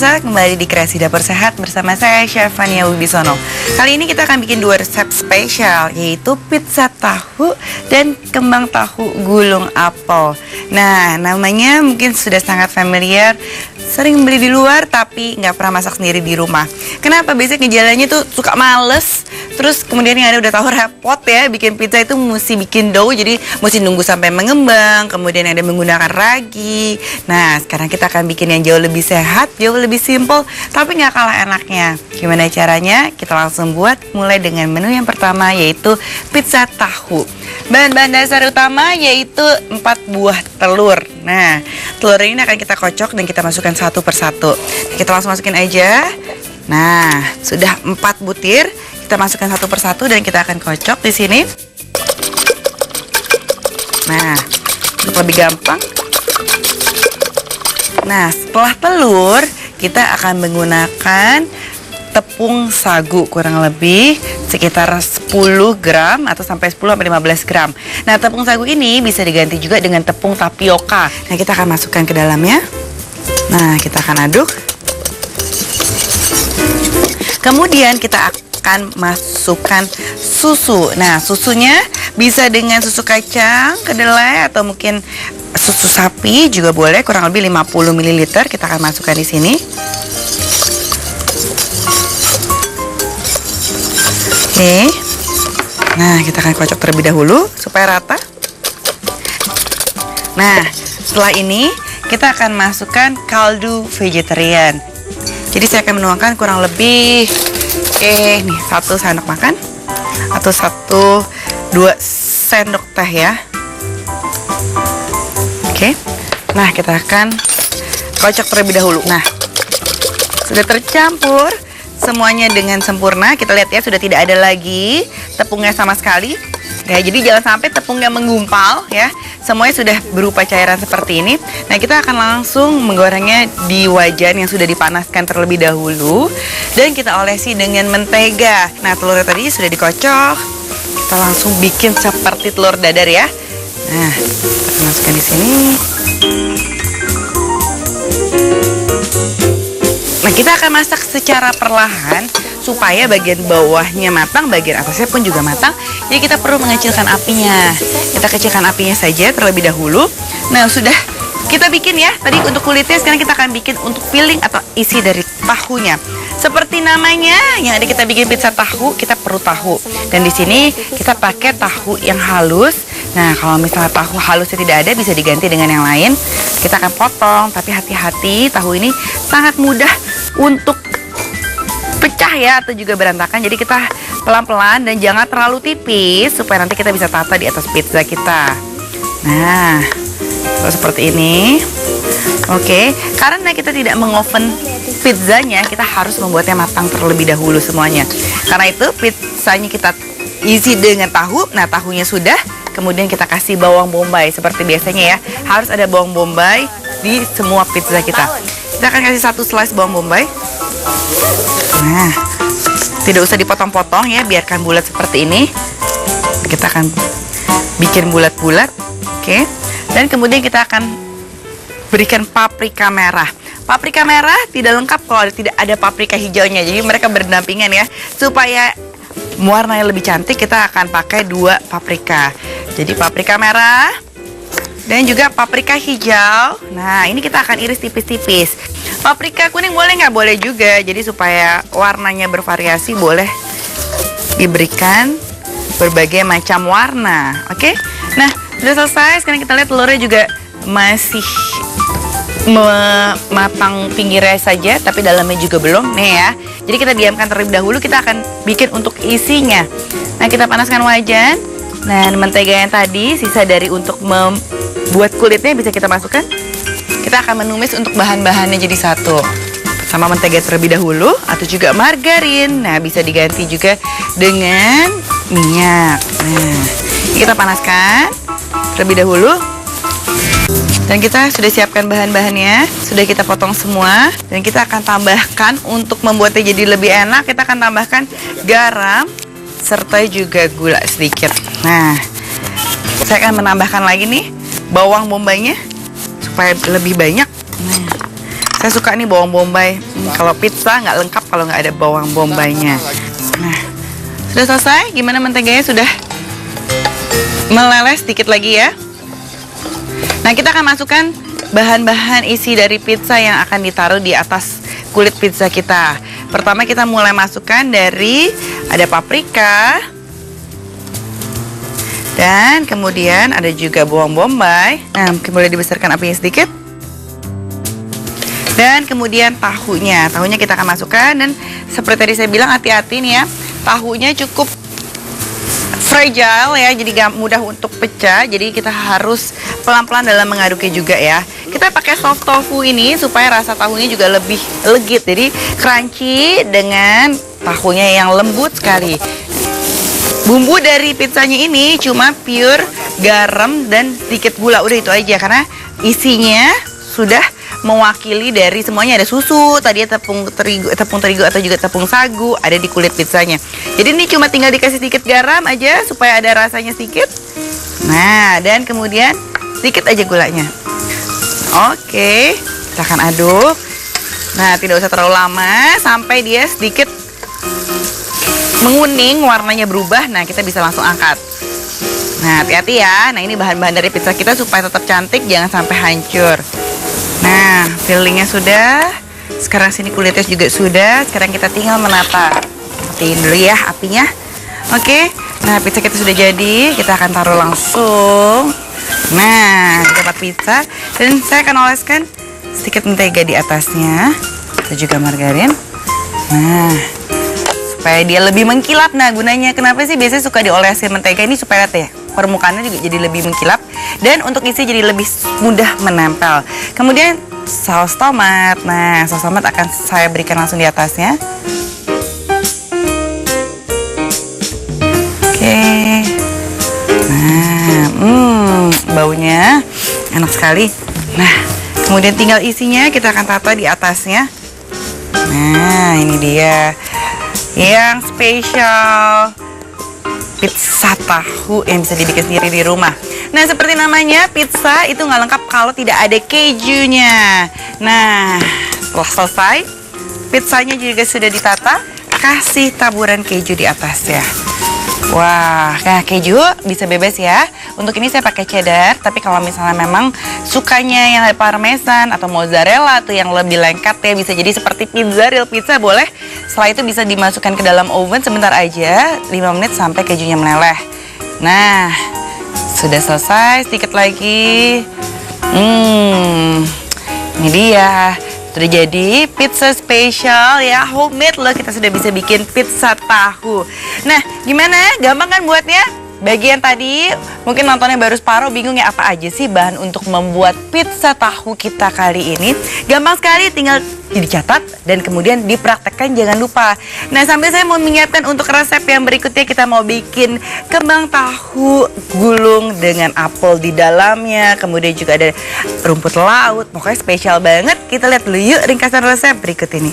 pemirsa, kembali di Kreasi Dapur Sehat bersama saya Chef Fania Wibisono. Kali ini kita akan bikin dua resep spesial, yaitu pizza tahu dan kembang tahu gulung apel. Nah, namanya mungkin sudah sangat familiar, sering beli di luar tapi nggak pernah masak sendiri di rumah. Kenapa? Biasanya gejalanya tuh suka males, terus kemudian yang ada udah tahu repot ya, bikin pizza itu mesti bikin dough, jadi mesti nunggu sampai mengembang, kemudian ada menggunakan ragi. Nah, sekarang kita akan bikin yang jauh lebih sehat, jauh lebih simple, tapi nggak kalah enaknya. Gimana caranya? Kita langsung buat, mulai dengan menu yang pertama, yaitu pizza tahu. Bahan-bahan dasar utama yaitu 4 buah telur. Nah, telur ini akan kita kocok dan kita masukkan satu persatu. Kita langsung masukin aja. Nah, sudah 4 butir. Kita masukkan satu persatu dan kita akan kocok di sini. Nah, untuk lebih gampang. Nah, setelah telur, kita akan menggunakan tepung sagu kurang lebih sekitar 10 gram atau sampai 10-15 gram. Nah, tepung sagu ini bisa diganti juga dengan tepung tapioka. Nah, kita akan masukkan ke dalamnya. Nah, kita akan aduk. Kemudian kita akan masukkan susu. Nah, susunya bisa dengan susu kacang, kedelai, atau mungkin susu sapi juga boleh, kurang lebih 50 ml. Kita akan masukkan di sini. Oke. Nah, kita akan kocok terlebih dahulu supaya rata. Nah, setelah ini kita akan masukkan kaldu vegetarian. Jadi saya akan menuangkan kurang lebih nih 1 sendok makan atau 1-2 sendok teh ya. Oke. Nah, kita akan kocok terlebih dahulu. Nah, sudah tercampur semuanya dengan sempurna. Kita lihat ya, sudah tidak ada lagi tepungnya sama sekali. Ya, jadi jangan sampai tepungnya menggumpal ya. Semuanya sudah berupa cairan seperti ini. Nah, kita akan langsung menggorengnya di wajan yang sudah dipanaskan terlebih dahulu dan kita olesi dengan mentega. Nah, telurnya tadi sudah dikocok. Kita langsung bikin seperti telur dadar ya. Nah, kita masukkan di sini. Nah, kita akan masak secara perlahan supaya bagian bawahnya matang, bagian atasnya pun juga matang. Jadi kita perlu mengecilkan apinya. Kita kecilkan apinya saja terlebih dahulu. Nah, sudah kita bikin ya. Tadi untuk kulitnya, sekarang kita akan bikin untuk filling atau isi dari tahunya. Seperti namanya, yang ada kita bikin pizza tahu, kita perlu tahu. Dan di sini kita pakai tahu yang halus. Nah, kalau misalnya tahu halusnya tidak ada, bisa diganti dengan yang lain. Kita akan potong, tapi hati-hati, tahu ini sangat mudah untuk pecah ya, atau juga berantakan. Jadi kita pelan-pelan dan jangan terlalu tipis supaya nanti kita bisa tata di atas pizza kita. Nah, seperti ini. Oke, karena kita tidak mengoven pizzanya, kita harus membuatnya matang terlebih dahulu semuanya. Karena itu pizzanya kita isi dengan tahu. Nah, tahunya sudah, kemudian kita kasih bawang bombay seperti biasanya ya. Harus ada bawang bombay di semua pizza kita. Kita akan kasih 1 slice bawang bombay. Nah, tidak usah dipotong-potong ya, biarkan bulat seperti ini. Kita akan bikin bulat-bulat. Oke. Dan kemudian kita akan berikan paprika merah. Paprika merah tidak lengkap kalau tidak ada paprika hijaunya. Jadi mereka berdampingan ya. Supaya warnanya lebih cantik, kita akan pakai 2 paprika. Jadi paprika merah dan juga paprika hijau. Nah, ini kita akan iris tipis-tipis. Paprika kuning boleh nggak? Boleh juga. Jadi supaya warnanya bervariasi, boleh diberikan berbagai macam warna. Oke? Nah, sudah selesai. Sekarang kita lihat telurnya juga masih matang pinggirnya saja, tapi dalamnya juga belum nih ya. Jadi kita diamkan terlebih dahulu. Kita akan bikin untuk isinya. Nah, kita panaskan wajan. Nah, mentega yang tadi sisa dari untuk membuat kulitnya bisa kita masukkan. Kita akan menumis untuk bahan-bahannya jadi satu. Sama mentega terlebih dahulu atau juga margarin. Nah, bisa diganti juga dengan minyak. Nah, kita panaskan terlebih dahulu. Dan kita sudah siapkan bahan-bahannya, sudah kita potong semua. Dan kita akan tambahkan untuk membuatnya jadi lebih enak, kita akan tambahkan garam serta juga gula sedikit. Nah, saya akan menambahkan lagi nih bawang bombaynya supaya lebih banyak. Nah, Saya suka nih bawang bombay. Kalau pizza nggak lengkap kalau nggak ada bawang bombaynya. Nah, sudah selesai. Gimana menteganya sudah meleleh sedikit lagi ya. Nah, kita akan masukkan bahan-bahan isi dari pizza yang akan ditaruh di atas kulit pizza kita. Pertama kita mulai masukkan dari ada paprika. Dan kemudian ada juga bawang bombay. Nah, boleh dibesarkan apinya sedikit. Dan kemudian tahunya. Tahunya kita akan masukkan dan seperti tadi saya bilang hati-hati nih ya. Tahunya cukup fragile ya, jadi gak mudah untuk pecah. Jadi kita harus pelan-pelan dalam mengaduknya juga ya. Kita pakai soft tofu ini supaya rasa tahunya juga lebih legit. Jadi crunchy dengan tahunya yang lembut sekali. Bumbu dari pizzanya ini cuma pure garam dan sedikit gula. Udah itu aja karena isinya sudah mewakili dari semuanya. Ada susu, tadi tepung terigu atau juga tepung sagu ada di kulit pizzanya. Jadi ini cuma tinggal dikasih sedikit garam aja supaya ada rasanya sedikit. Nah, dan kemudian sedikit aja gulanya. Oke, kita akan aduk. Nah, tidak usah terlalu lama sampai dia sedikit menguning, warnanya berubah. Nah, kita bisa langsung angkat. Nah, hati-hati ya. Nah, ini bahan-bahan dari pizza kita supaya tetap cantik, jangan sampai hancur. Nah, fillingnya sudah. Sekarang sini kulitnya juga sudah. Sekarang kita tinggal menata. Matiin dulu ya apinya. Oke. Nah, pizza kita sudah jadi. Kita akan taruh langsung. Nah, dapat pizza. Dan saya akan oleskan sedikit mentega di atasnya. Atau juga margarin. Nah, supaya dia lebih mengkilap. Nah, gunanya kenapa sih biasanya suka diolesin mentega ini supaya lihat ya, permukaannya juga jadi lebih mengkilap dan untuk isi jadi lebih mudah menempel. Kemudian saus tomat. Nah, saus tomat akan saya berikan langsung di atasnya. Oke. Nah, baunya enak sekali. Nah, kemudian tinggal isinya kita akan tata di atasnya. Nah, ini dia yang spesial pizza tahu yang bisa dibikin sendiri di rumah. Nah, seperti namanya, pizza itu nggak lengkap kalau tidak ada kejunya. Nah, setelah selesai, pizzanya juga sudah ditata, kasih taburan keju di atasnya. Wah, nah keju bisa bebas ya. Untuk ini saya pakai cheddar, tapi kalau misalnya memang sukanya yang ada parmesan atau mozzarella tuh yang lebih lengket ya, bisa jadi seperti pizza, real pizza boleh. Setelah itu bisa dimasukkan ke dalam oven sebentar aja, 5 menit sampai kejunya meleleh. Nah, sudah selesai, sedikit lagi. Ini dia. Sudah jadi pizza spesial ya, homemade loh. Kita sudah bisa bikin pizza tahu. Nah, gimana? Gampang kan buatnya? Bagi yang tadi mungkin nontonnya baru separuh, bingung ya apa aja sih bahan untuk membuat pizza tahu kita kali ini. Gampang sekali, tinggal dicatat dan kemudian dipraktekkan, jangan lupa. Nah, sambil saya mau menyiapkan untuk resep yang berikutnya, kita mau bikin kembang tahu gulung dengan apel di dalamnya. Kemudian juga ada rumput laut, pokoknya spesial banget. Kita lihat dulu yuk ringkasan resep berikut ini.